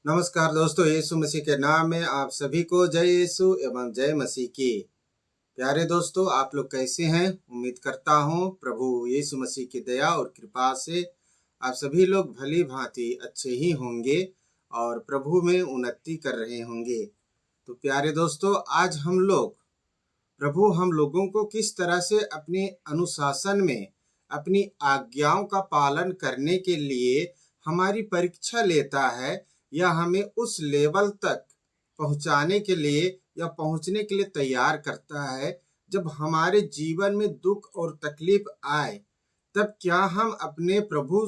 नमस्कार दोस्तों, यीशु मसीह के नाम में आप सभी को जय यीशु एवं जय मसीह की। प्यारे दोस्तों, आप लोग कैसे हैं? उम्मीद करता हूं प्रभु यीशु मसीह की दया और कृपा से आप सभी लोग भली भांति अच्छे ही होंगे और प्रभु में उन्नति कर रहे होंगे। तो प्यारे दोस्तों, आज हम लोगों को किस तरह से अपने अनुशासन में अपनी आज्ञाओं का पालन करने के लिए हमारी परीक्षा लेता है या हमें उस लेवल तक पहुंचाने के लिए या पहुंचने के लिए तैयार करता है। जब हमारे जीवन में दुख और तकलीफ आए, तब क्या हम अपने प्रभु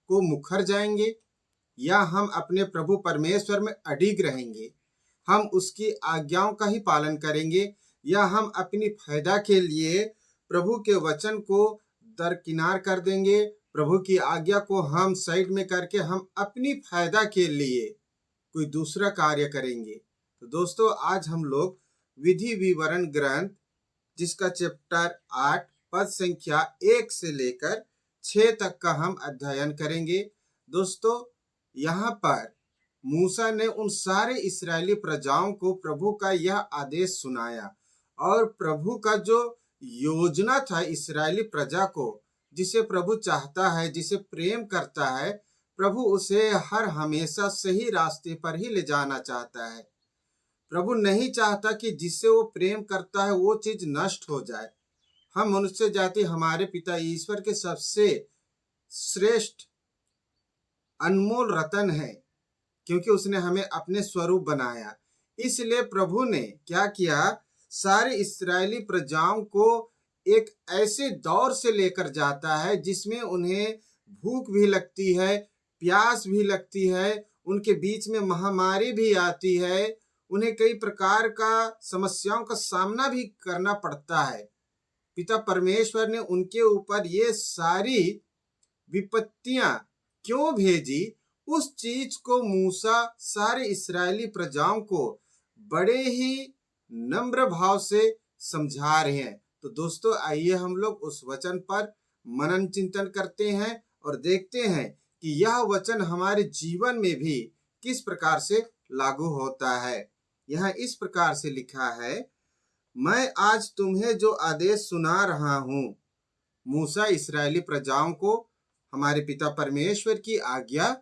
को मुखर जाएंगे या हम अपने प्रभु परमेश्वर में अडिग रहेंगे? हम उसकी आज्ञाओं का ही पालन करेंगे या हम अपनी फायदा के लिए प्रभु के वचन को दरकिनार कर देंगे? प्रभु की आज्ञा को हम साइड में करके हम अपनी फायदा के लिए कोई दूसरा कार्य करेंगे। तो दोस्तों, आज हम लोग विधि विवरण ग्रंथ जिसका चैप्टर 8 पद संख्या 1 से लेकर 6 तक का हम अध्ययन करेंगे। दोस्तों, यहाँ पर मूसा ने उन सारे इस्राएली प्रजाओं को प्रभु का यह आदेश सुनाया और प्रभु का जो योजना था इस्राएली प्रजा को, जिसे प्रभु चाहता है, जिसे प्रेम करता है, प्रभु उसे हर हमेशा सही रास्ते पर ही ले जाना चाहता है। प्रभु नहीं चाहता कि जिससे वो प्रेम करता है वो चीज नष्ट हो जाए। हम मनुष्य जाति हमारे पिता ईश्वर के सबसे श्रेष्ठ अनमोल रतन है, क्योंकि उसने हमें अपने स्वरूप बनाया। इसलिए प्रभु ने क्या किया, सारे इस्राएली प्रजाओं को एक ऐसे दौर से लेकर जाता है जिसमें उन्हें भूख भी लगती है, प्यास भी लगती है, उनके बीच में महामारी भी आती है, उन्हें कई प्रकार का समस्याओं का सामना भी करना पड़ता है। पिता परमेश्वर ने उनके ऊपर ये सारी विपत्तियां क्यों भेजी, उस चीज को मूसा सारे इस्राएली प्रजाओं को बड़े ही नम्र भाव से समझा रहे हैं। तो दोस्तों, आइए हम लोग उस वचन पर मनन चिंतन करते हैं और देखते हैं कि यह वचन हमारे जीवन में भी किस प्रकार से लागू होता है। यह इस प्रकार से लिखा है, मैं आज तुम्हें जो आदेश सुना रहा हूँ। मूसा इस्राएली प्रजाओं को हमारे पिता परमेश्वर की आज्ञा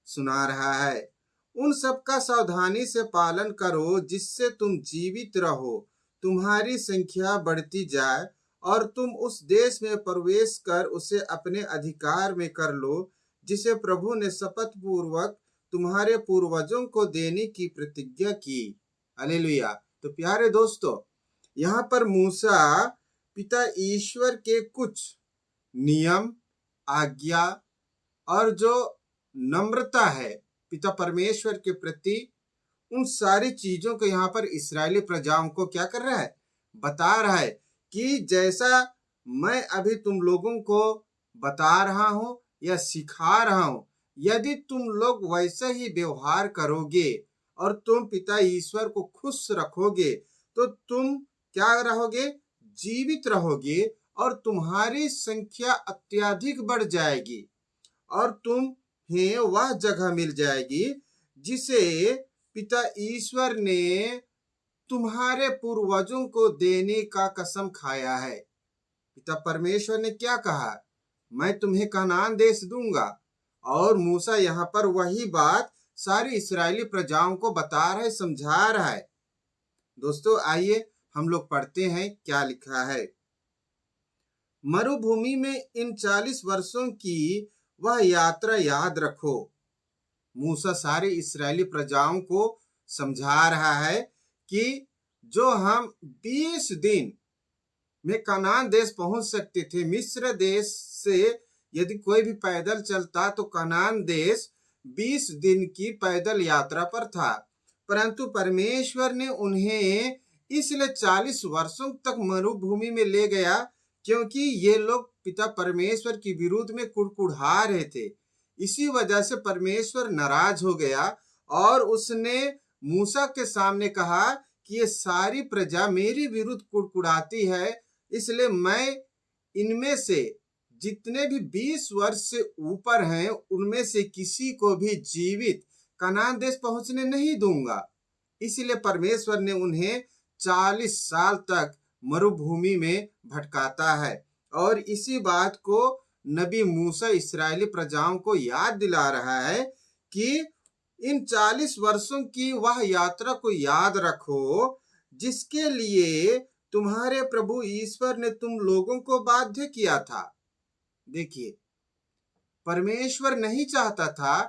सुना रहा है। उन सब का सावधानी से पालन करो जिससे तुम जीवित रहो, तुम्हारी संख्या बढ़ती जाए और तुम उस देश में प्रवेश कर उसे अपने अधिकार में कर लो, जिसे प्रभु ने शपथ पूर्वक तुम्हारे पूर्वजों को देने की प्रतिज्ञा की। हालेलुया। तो प्यारे दोस्तों, यहाँ पर मूसा पिता ईश्वर के कुछ नियम, आज्ञा और जो नम्रता है पिता परमेश्वर के प्रति, उन सारी चीजों को यहाँ पर इस्राएली प्रजाओं को क्या कर रहा है, बता रहा है कि जैसा मैं अभी तुम लोगों को बता रहा हूं या सिखा रहा हूं, यदि तुम लोग वैसा ही व्यवहार करोगे और तुम पिता ईश्वर को खुश रखोगे, तो तुम क्या रहोगे, जीवित रहोगे और तुम्हारी संख्या अत्यधिक बढ़ जाएगी और तुम्हें वह जगह मिल जाएगी जिसे पिता ईश्वर ने तुम्हारे पूर्वजों को देने का कसम खाया है। पिता परमेश्वर ने क्या कहा, मैं तुम्हें कनान देश दूंगा। और मूसा यहाँ पर वही बात सारी इस्राएली प्रजाओं को बता रहा है, समझा रहा है। दोस्तों, आइए हम लोग पढ़ते हैं क्या लिखा है। मरुभूमि में इन 40 वर्षों की वह यात्रा याद रखो। मूसा सारे इस्राएली प्रजाओं को समझा रहा है कि जो हम 20 दिन में कनान देश पहुंच सकते थे, मिस्र देश से यदि कोई भी पैदल चलता तो कनान देश 20 दिन की पैदल यात्रा पर था, परंतु परमेश्वर ने उन्हें इसलिए 40 वर्षों तक मरुभूमि में ले गया क्योंकि ये लोग पिता परमेश्वर के विरुद्ध में कुड़कुड़ा रहे थे। इसी वजह से परमेश्वर नाराज हो गया और उसने मूसा के सामने कहा कि ये सारी प्रजा मेरी विरुद्ध कुड़कुड़ाती है, इसलिए मैं इनमें से जितने भी 20 वर्ष से ऊपर हैं उनमें से किसी को भी जीवित कनान देश पहुंचने नहीं दूंगा। इसलिए परमेश्वर ने उन्हें 40 साल तक मरुभूमि में भटकाता है। और इसी बात को नबी मूसा इस्राएली प्रजाओं को याद दिला रहा है कि इन 40 वर्षों की वह यात्रा को याद रखो जिसके लिए तुम्हारे प्रभु ईश्वर ने तुम लोगों को बाध्य किया था। देखिए, परमेश्वर नहीं चाहता था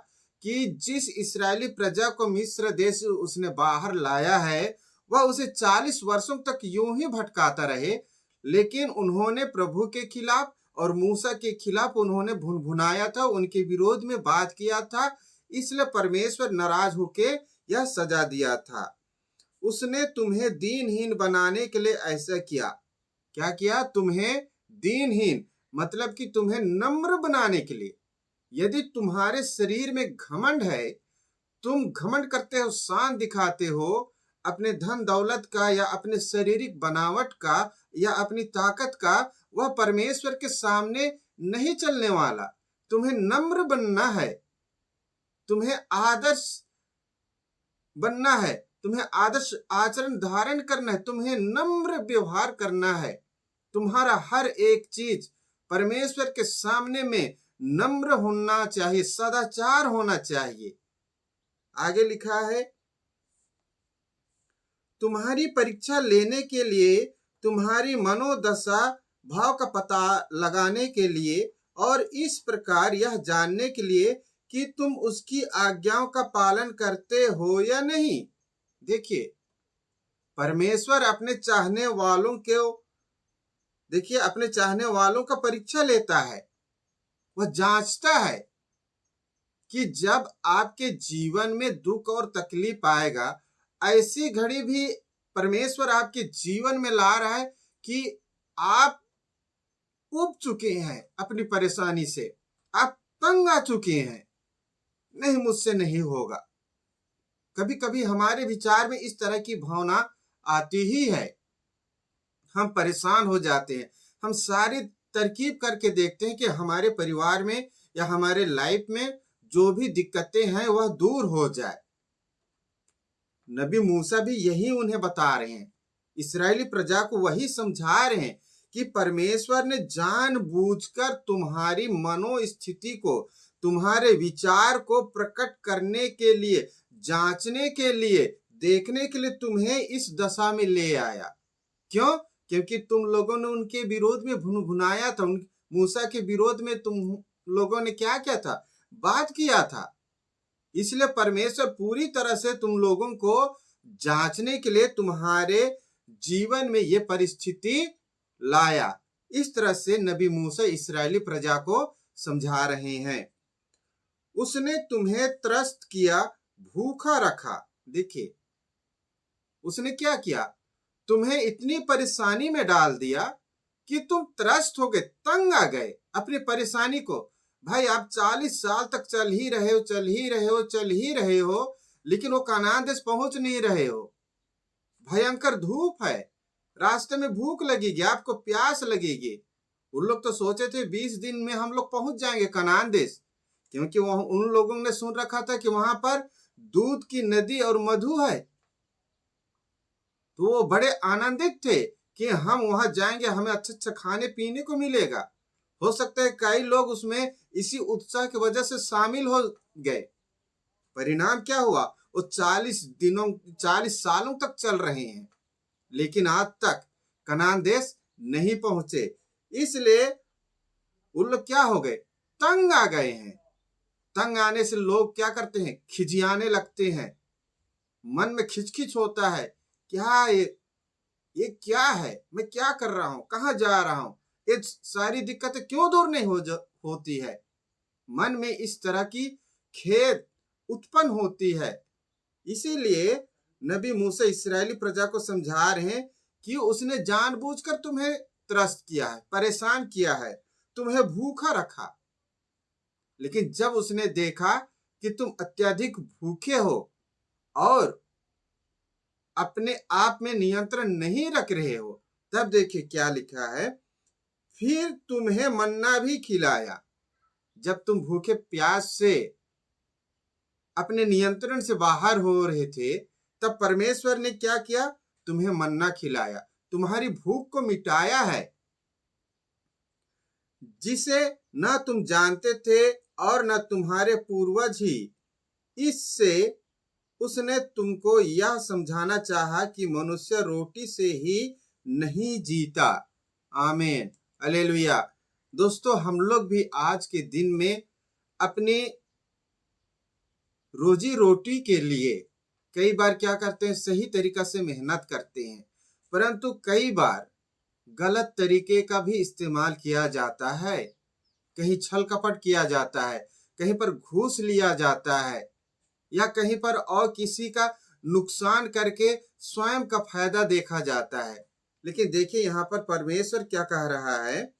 कि जिस इस्राएली प्रजा को मिस्र देश उसने बाहर लाया है वह उसे 40 वर्षों तक यूं ही भटकाता रहे। लेकिन उन्होंने प्रभु के खिलाफ और मूसा के खिलाफ उन्होंने भुनभुनाया था, उनके विरोध में बात किया था। इसलिए परमेश्वर नाराज होके यह सजा दिया था। उसने तुम्हें दीनहीन बनाने के लिए ऐसा किया। क्या किया? तुम्हें दीनहीन मतलब कि तुम्हें नम्र बनाने के लिए। यदि तुम्हारे शरीर में घमंड है, तुम घमंड करते हो, शान दिखाते हो अपने धन दौलत का या अपने शारीरिक बनावट का या अपनी ताकत का, वह परमेश्वर के सामने नहीं चलने वाला। तुम्हें नम्र बनना है, तुम्हें आदर्श बनना है, तुम्हें आदर्श आचरण धारण करना है, तुम्हें नम्र व्यवहार करना है। तुम्हारा हर एक चीज परमेश्वर के सामने में नम्र होना चाहिए, सदाचार होना चाहिए। आगे लिखा है, तुम्हारी परीक्षा लेने के लिए, तुम्हारी मनोदशा भाव का पता लगाने के लिए और इस प्रकार यह जानने के लिए कि तुम उसकी आज्ञाओं का पालन करते हो या नहीं। देखिए, परमेश्वर अपने चाहने वालों का परीक्षा लेता है। वह जांचता है कि जब आपके जीवन में दुख और तकलीफ आएगा, ऐसी घड़ी भी परमेश्वर आपके जीवन में ला रहा है कि आप उब चुके हैं अपनी परेशानी से, आप तंग आ चुके हैं, नहीं मुझसे नहीं होगा। कभी कभी हमारे विचार में इस तरह की भावना आती ही है। हम परेशान हो जाते हैं, हम सारी तरकीब करके देखते हैं कि हमारे परिवार में या हमारे लाइफ में जो भी दिक्कतें हैं वह दूर हो जाए। नबी मूसा भी यही उन्हें बता रहे हैं, इस्राएली प्रजा को वही समझा रहे हैं कि परमेश्वर ने जानबूझकर तुम्हारी मनोस्थिति को, तुम्हारे विचार को प्रकट करने के लिए, जांचने के लिए, देखने के लिए तुम्हें इस दशा में ले आया। क्यों? क्योंकि तुम लोगों ने उनके विरोध में भुनभुनाया था। मूसा के विरोध में तुम लोगों ने क्या किया था? बात किया था। इसलिए परमेश्वर पूरी तरह से तुम लोगों को जांचने के लिए तुम्हारे जीवन में ये परिस्थिति लाया। इस तरह से नबी मूसा इस्राएली प्रजा को समझा रहे हैं। उसने तुम्हें त्रस्त किया, भूखा रखा। देखिए, उसने क्या किया? तुम्हें इतनी परेशानी में डाल दिया कि तुम त्रस्त हो गए, तंग आ गए अपनी परेशानी को। भाई, आप 40 साल तक चल ही रहे हो, लेकिन वो कनान देश पहुंच नहीं रहे हो। भयंकर धूप है, रास्ते में भूख लगेगी, आपको प्यास लगेगी। उन लोग तो सोचे थे 20 दिन में हम लोग पहुंच जाएंगे कनान देश, क्योंकि उन लोगों ने सुन रखा था कि वहां पर दूध की नदी और मधु है। तो वो बड़े आनंदित थे कि हम वहां जाएंगे, हमें अच्छा खाने पीने को मिलेगा। हो सकता है कई लोग उसमें इसी उत्साह की वजह से शामिल हो गए। परिणाम क्या हुआ? वो 40 सालों तक चल रहे हैं, लेकिन आज तक कनान देश नहीं पहुंचे। इसलिए उन लोग क्या हो गए? तंग आ गए हैं। तंग आने से लोग क्या करते हैं? खिजियाने लगते हैं, मन में खिचखिच होता है, क्या ये क्या है, मैं क्या कर रहा हूं, कहां जा रहा हूं, ये सारी दिक्कतें क्यों दूर नहीं होती है। मन में इस तरह की खेद उत्पन्न होती है। इसीलिए नबी मूसा इस्राएली प्रजा को समझा रहे हैं कि उसने जानबूझकर तुम्हें त्रस्त किया है, परेशान किया है, तुम्हें भूखा रखा। लेकिन जब उसने देखा कि तुम अत्यधिक भूखे हो और अपने आप में नियंत्रण नहीं रख रहे हो, तब देखिए क्या लिखा है, फिर तुम्हें मन्ना भी खिलाया। जब तुम भूखे प्यास से अपने नियंत्रण से बाहर हो रहे थे, तब परमेश्वर ने क्या किया? तुम्हें मन्ना खिलाया, तुम्हारी भूख को मिटाया है, जिसे न तुम जानते थे और न तुम्हारे पूर्वज ही। इससे उसने तुमको यह समझाना चाहा कि मनुष्य रोटी से ही नहीं जीता। आमीन, हालेलुया। दोस्तों, हम लोग भी आज के दिन में अपनी रोजी रोटी के लिए कई बार क्या करते हैं? सही तरीका से मेहनत करते हैं, परंतु कई बार गलत तरीके का भी इस्तेमाल किया जाता है। कहीं छल कपट किया जाता है, कहीं पर घूस लिया जाता है, या कहीं पर और किसी का नुकसान करके स्वयं का फायदा देखा जाता है। लेकिन देखिए, यहाँ पर परमेश्वर क्या कह रहा है?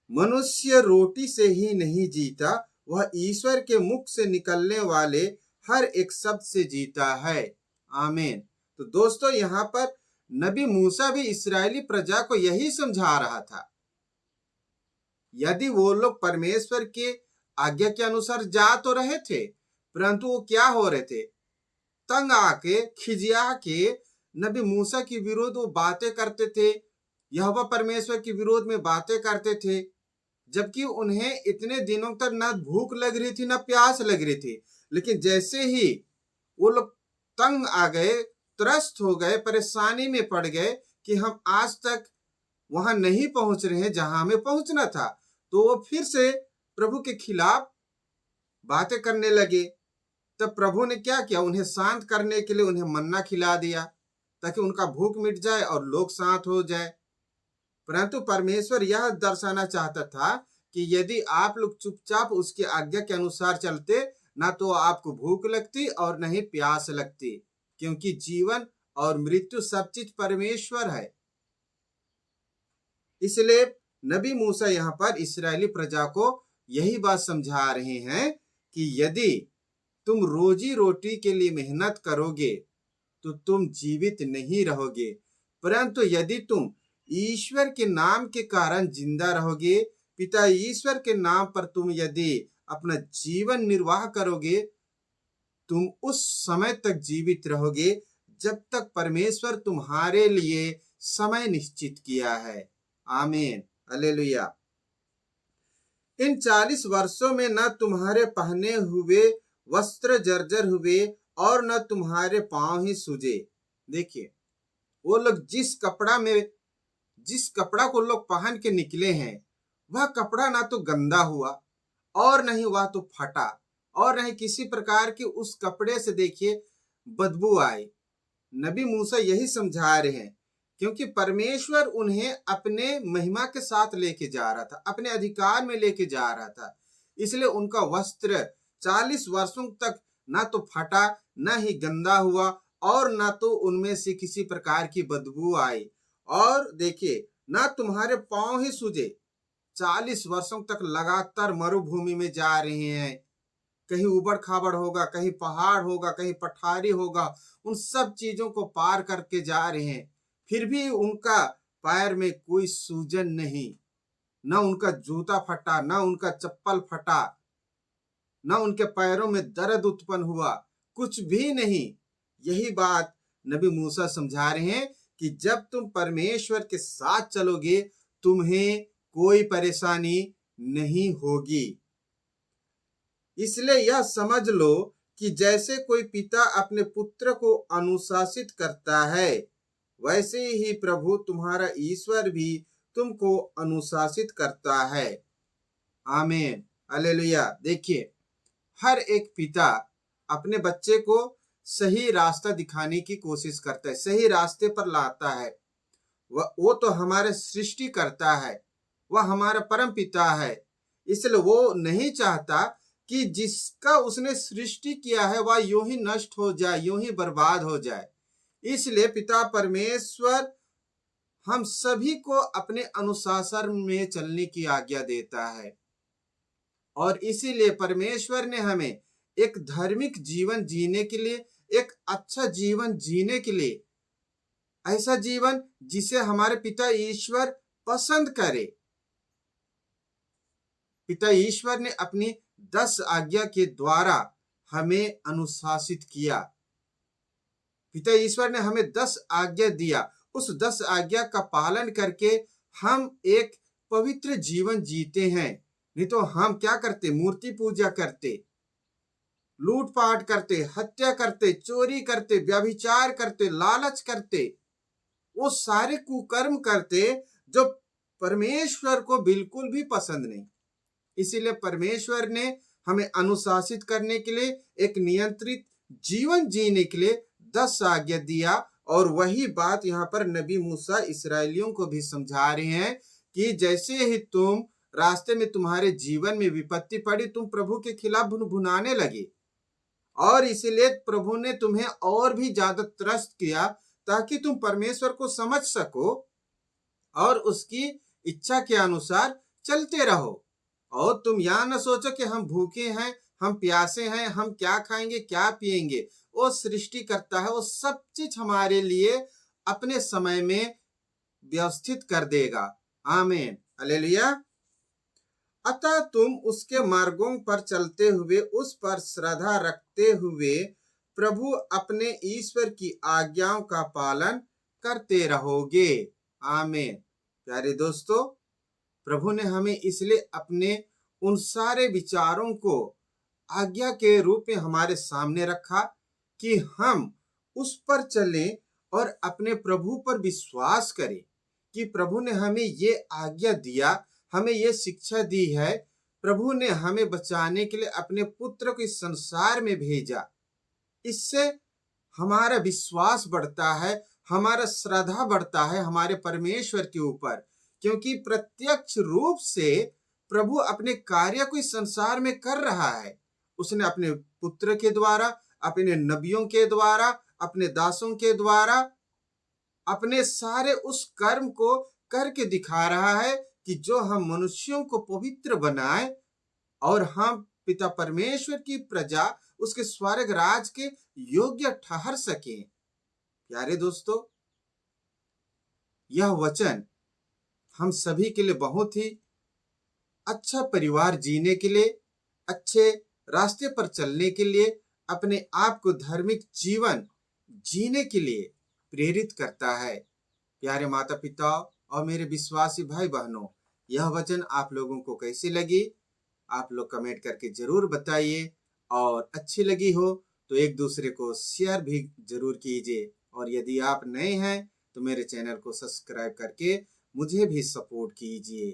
मनुष्य रोटी से ही नहीं जीता, वह ईश्वर के मुख से निकलने वाले हर एक शब्द से जीता है। आमीन। तो दोस्तों, यहाँ पर नबी मूसा भी इस्राएली प्रजा को यही समझा रहा था। यदि वो लोग परमेश्वर के आज्ञा के अनुसार जा तो रहे थे, परंतु वो क्या हो रहे थे? तंग आके, खिजिया के नबी मूसा के विरोध वो बातें करते थे, यहोवा परमेश्वर के विरोध में बातें करते थे, जबकि उन्हें इतने दिनों तक न भूख लग रही थी, न प्यास लग रही थी। लेकिन जैसे ही वो लोग तंग आ गए, त्रस्त हो गए, परेशानी में पड़ गए कि हम आज तक वहां नहीं पहुंच रहे हैं जहां हमें पहुंचना था, तो वो फिर से प्रभु के खिलाफ बातें करने लगे। तब प्रभु ने क्या किया? उन्हें शांत करने के लिए उन्हें मन्ना खिला दिया, ताकि उनका भूख मिट जाए और लोग शांत हो जाए। परंतु परमेश्वर यह दर्शाना चाहता था कि यदि आप लोग चुपचाप उसकी आज्ञा के अनुसार चलते, ना तो आपको भूख लगती और न ही प्यास लगती, क्योंकि जीवन और मृत्यु सब चीज परमेश्वर है। इसलिए नबी मूसा यहाँ पर इस्राएली प्रजा को यही बात समझा रहे हैं कि यदि तुम रोजी रोटी के लिए मेहनत करोगे तो तुम जीवित नहीं रहोगे, परंतु यदि तुम ईश्वर के नाम के कारण जिंदा रहोगे, पिता ईश्वर के नाम पर तुम यदि अपना जीवन निर्वाह करोगे, तुम उस समय तक जीवित रहोगे जब तक परमेश्वर तुम्हारे लिए समय निश्चित किया है। आमीन, हालेलुया। इन 40 वर्षों में न तुम्हारे पहने हुए वस्त्र जर्जर हुए और न तुम्हारे पांव ही सूजे। देखिए, वो लोग जिस कपड़ा को लोग पहन के निकले हैं, वह कपड़ा ना तो गंदा हुआ और नहीं वह तो फटा, और नहीं किसी प्रकार की उस कपड़े से देखिए बदबू आई। नबी मूसा यही समझा रहे हैं, क्योंकि परमेश्वर उन्हें अपने महिमा के साथ लेके जा रहा था, अपने अधिकार में लेके जा रहा था। इसलिए उनका वस्त्र 40 वर्षों तक ना तो फटा, ना ही गंदा हुआ, और ना तो उनमें से किसी प्रकार की बदबू आई। और देखिए, ना तुम्हारे पांव ही सूजे। 40 वर्षों तक लगातार मरुभूमि में जा रहे हैं, कहीं उबड़ खाबड़ होगा, कहीं पहाड़ होगा, कहीं पठारी होगा, उन सब चीजों को पार करके जा रहे हैं, फिर भी उनका पैर में कोई सूजन नहीं, न उनका जूता फटा, न उनका चप्पल फटा, न उनके पैरों में दर्द उत्पन्न हुआ, कुछ भी नहीं। यही बात नबी मूसा समझा रहे हैं कि जब तुम परमेश्वर के साथ चलोगे, तुम्हें कोई परेशानी नहीं होगी। इसलिए यह समझ लो कि जैसे कोई पिता अपने पुत्र को अनुशासित करता है, वैसे ही प्रभु तुम्हारा ईश्वर भी तुमको अनुशासित करता है। आमीन, हालेलुया। देखिए, हर एक पिता अपने बच्चे को सही रास्ता दिखाने की कोशिश करता है, सही रास्ते पर लाता है। वो तो हमारे सृष्टि करता है, वह हमारा परम पिता है। इसलिए वो नहीं चाहता कि जिसका उसने सृष्टि किया है वह यूं ही नष्ट हो जाए, यूं ही बर्बाद हो जाए। इसलिए पिता परमेश्वर हम सभी को अपने अनुशासन में चलने की आज्ञा देता है, और इसीलिए परमेश्वर ने हमें एक धार्मिक जीवन जीने के लिए, एक अच्छा जीवन जीने के लिए, ऐसा जीवन जिसे हमारे पिता ईश्वर पसंद करे। पिता ईश्वर ने अपनी 10 आज्ञा के द्वारा हमें अनुशासित किया। पिता ईश्वर ने हमें 10 आज्ञा दिया। उस 10 आज्ञा का पालन करके हम एक पवित्र जीवन जीते हैं। नहीं तो हम क्या करते? मूर्ति पूजा करते, लूटपाट करते, हत्या करते, चोरी करते, व्यभिचार करते, लालच करते, वो सारे कुकर्म करते जो परमेश्वर को बिल्कुल भी पसंद नहीं। इसीलिए परमेश्वर ने हमें अनुशासित करने के लिए, एक नियंत्रित जीवन जीने के लिए 10 आज्ञा दिया। और वही बात यहाँ पर नबी मूसा इस्राएलियों को भी समझा रहे हैं कि जैसे ही तुम रास्ते में तुम्हारे जीवन में विपत्ति पड़ी, तुम प्रभु के खिलाफ भुनभुनाने लगे, और इसीलिए प्रभु ने तुम्हें और भी ज्यादा त्रस्त किया ताकि तुम परमेश्वर को समझ सको और उसकी इच्छा के अनुसार चलते रहो। और तुम यह न सोचो कि हम भूखे हैं, हम प्यासे हैं, हम क्या खाएंगे, क्या पिएंगे। वो सृष्टि करता है, वो सब चीज हमारे लिए अपने समय में व्यवस्थित कर देगा। आमीन, हालेलुया। अतः तुम उसके मार्गों पर चलते हुए, उस पर श्रद्धा रखते हुए प्रभु अपने ईश्वर की आज्ञाओं का पालन करते रहोगे। आमीन। प्यारे दोस्तों, प्रभु ने हमें इसलिए अपने उन सारे विचारों को आज्ञा के रूप में हमारे सामने रखा कि हम उस पर चलें और अपने प्रभु पर विश्वास करें कि प्रभु ने हमें ये आज्ञा दिया, हमें ये शिक्षा दी है। प्रभु ने हमें बचाने के लिए अपने पुत्र को इस संसार में भेजा। इससे हमारा विश्वास बढ़ता है, हमारा श्रद्धा बढ़ता है हमारे परमेश्वर के ऊपर, क्योंकि प्रत्यक्ष रूप से प्रभु अपने कार्य को इस संसार में कर रहा है। उसने अपने पुत्र के द्वारा, अपने नबियों के द्वारा, अपने दासों के द्वारा अपने सारे उस कर्म को करके दिखा रहा है कि जो हम मनुष्यों को पवित्र बनाए और हम पिता परमेश्वर की प्रजा, उसके स्वर्ग राज के योग्य ठहर सके। प्यारे दोस्तों, यह वचन हम सभी के लिए बहुत ही अच्छा परिवार जीने के लिए, अच्छे रास्ते पर चलने के लिए, अपने आप को धार्मिक जीवन जीने के लिए प्रेरित करता है। प्यारे माता पिता और मेरे विश्वासी भाई बहनों, यह वचन आप लोगों को कैसी लगी? आप लोग कमेंट करके जरूर बताइए, और अच्छी लगी हो तो एक दूसरे को शेयर भी जरूर कीजिए। और यदि आप नए हैं तो मेरे चैनल को सब्सक्राइब करके मुझे भी सपोर्ट कीजिए।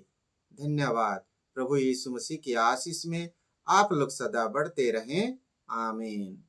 धन्यवाद। प्रभु यीशु मसीह की आशीष में आप लोग सदा बढ़ते रहें। आमीन।